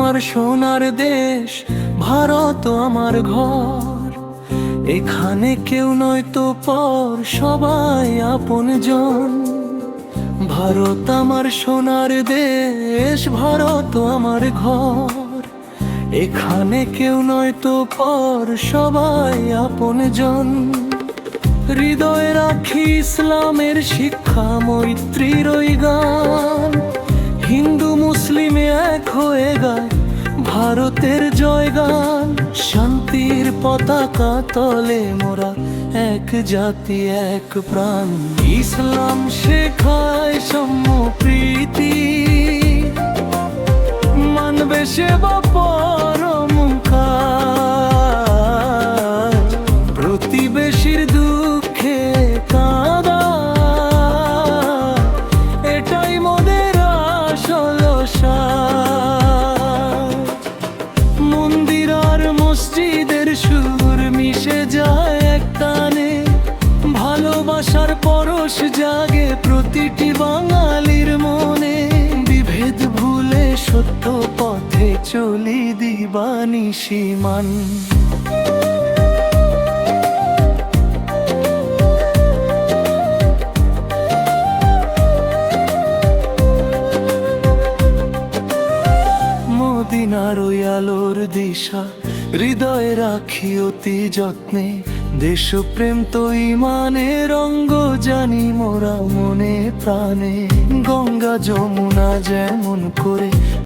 আমার সোনার দেশ, ভারত আমার ঘর। এখানে কেউ নয় তো পর, সবাই আপনজন। ভারত আমার সোনার দেশ, ভারত আমার ঘর। এখানে কেউ নয় তো পর, সবাই আপনজন। হৃদয়ে রাখি ইসলামের শিক্ষা, মৈত্রীর ওই গান। হিন্দু মুসলিমে এক হয়ে গায় ভারতের জয়গান। শান্তির পতাকা তলে মোরা এক জাতি এক প্রাণ। ইসলাম শেখায় সম্প্রীতি, মানবে সেবা পরম কাজ। প্রতিবেশীর দুঃখে কাঁদা, এটাই মোদের আসল সাজ। মন্দির আর মসজিদের সুর মিশে যায় এক টানে, ভালোবাসার পরশ জাগে প্রতিটি বাঙালির মনে। বিভেদ ভুলে সত্য পথে চলি দিবানিশি মান। মদিনার ওই আলোর দিশা হৃদয়ে রাখি অতি যত্নে। দেশপ্রেম তো ইমানের অঙ্গ, জানি মোরা মনে প্রাণে। গঙ্গা যমুনা যেমন করে